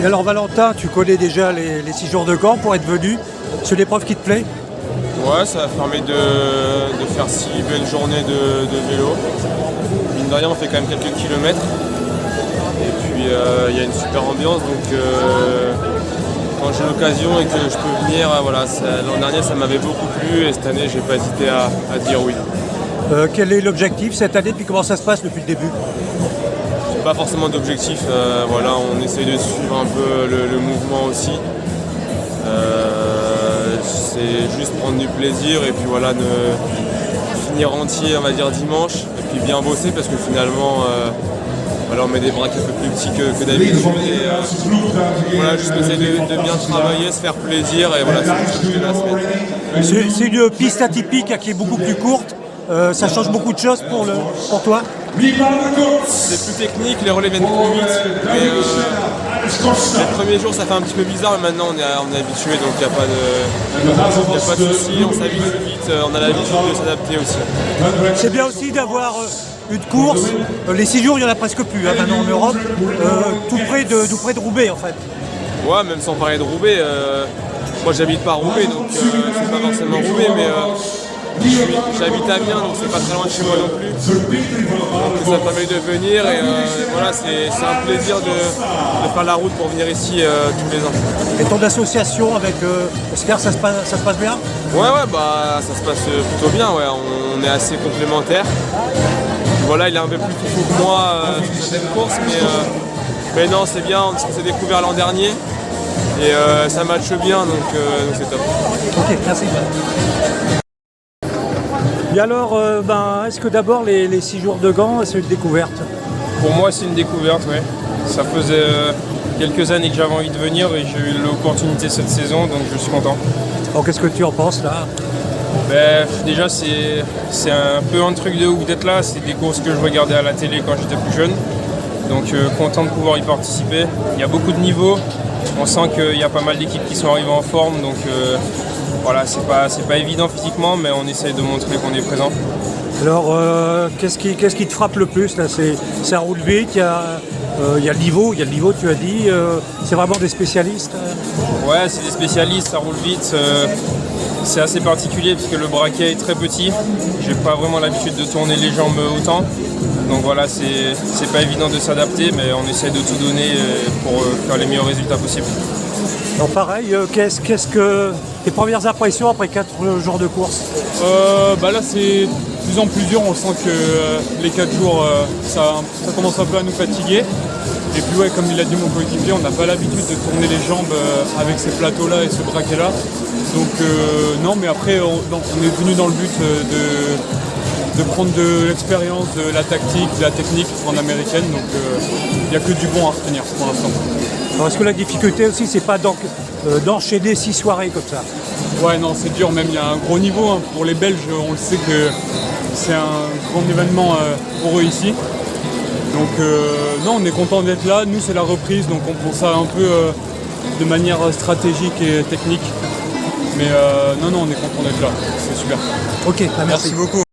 Et alors Valentin, tu connais déjà les 6 jours de camp pour être venu. C'est l'épreuve qui te plaît? Ouais, ça permet de faire 6 belles journées de vélo. Mine de rien, on fait quand même quelques kilomètres. Et puis il y a une super ambiance, donc quand j'ai l'occasion et que je peux venir, voilà, l'an dernier ça m'avait beaucoup plu et cette année j'ai pas hésité à dire oui. Quel est l'objectif cette année, puis comment ça se passe depuis le début? Pas forcément d'objectif, voilà, on essaye de suivre un peu le mouvement aussi. C'est juste prendre du plaisir et puis voilà, finir entier on va dire dimanche et puis bien bosser parce que finalement voilà, on met des braquets un peu plus petits que d'habitude et voilà, juste essayer de bien travailler, se faire plaisir et voilà, c'est juste la semaine. C'est une piste atypique qui est beaucoup plus courte. Ça change beaucoup de choses pour toi? C'est plus technique, les relais viennent plus vite. Mais, les premiers jours ça fait un petit peu bizarre, mais maintenant on est habitué, donc il n'y a pas de souci, on s'habitue vite, on a l'habitude de s'adapter aussi. C'est bien aussi d'avoir une course. Les 6 jours, il n'y en a presque plus maintenant en Europe, tout près de Roubaix en fait. Ouais, même sans parler de Roubaix, moi j'habite pas à Roubaix, donc c'est pas forcément Roubaix, mais j'habite à Amiens, donc c'est pas très loin de chez moi non plus. Donc ça permet de venir et voilà, c'est un plaisir de faire la route pour venir ici tous les ans. Et ton association avec Oscar, ça se passe bien? Ouais, bah ça se passe plutôt bien, ouais. On est assez complémentaires. Voilà, il est un peu plus fou que moi sur certaines courses, mais non, c'est bien, on s'est découvert l'an dernier et ça matche bien, donc c'est top. Ok, merci. Et alors, est-ce que d'abord les 6 jours de Gand, c'est une découverte? Pour moi, c'est une découverte, oui. Ça faisait quelques années que j'avais envie de venir et j'ai eu l'opportunité cette saison, donc je suis content. Alors, qu'est-ce que tu en penses là? Déjà, c'est un peu un truc de ouf d'être là. C'est des courses que je regardais à la télé quand j'étais plus jeune. Donc, content de pouvoir y participer. Il y a beaucoup de niveaux. On sent qu'il y a pas mal d'équipes qui sont arrivées en forme, donc voilà, c'est pas évident physiquement, mais on essaye de montrer qu'on est présent. Alors, qu'est-ce qui te frappe le plus là? Ça roule vite, il y a le niveau, tu as dit. C'est vraiment des spécialistes? Ouais, c'est des spécialistes, ça roule vite. C'est assez particulier parce que le braquet est très petit. J'ai pas vraiment l'habitude de tourner les jambes autant. Donc voilà, c'est pas évident de s'adapter, mais on essaye de tout donner pour faire les meilleurs résultats possibles. Alors pareil, qu'est-ce que tes premières impressions après 4 jours de course? Là c'est de plus en plus dur, on sent que les 4 jours ça commence un peu à nous fatiguer. Et puis ouais, comme il a dit mon coéquipier, on n'a pas l'habitude de tourner les jambes avec ces plateaux-là et ce braquet-là. Donc non, mais après on est venu dans le but de prendre de l'expérience, de la tactique, de la technique en américaine. Donc il n'y a que du bon à retenir pour l'instant. Alors est-ce que la difficulté aussi, c'est pas d'enchaîner 6 soirées comme ça? Ouais, non, c'est dur, même il y a un gros niveau. Hein. Pour les Belges, on le sait que c'est un grand événement pour eux ici. Donc non, on est content d'être là. Nous, c'est la reprise, donc on prend ça un peu de manière stratégique et technique. Mais non, on est content d'être là. C'est super. Ok, merci beaucoup.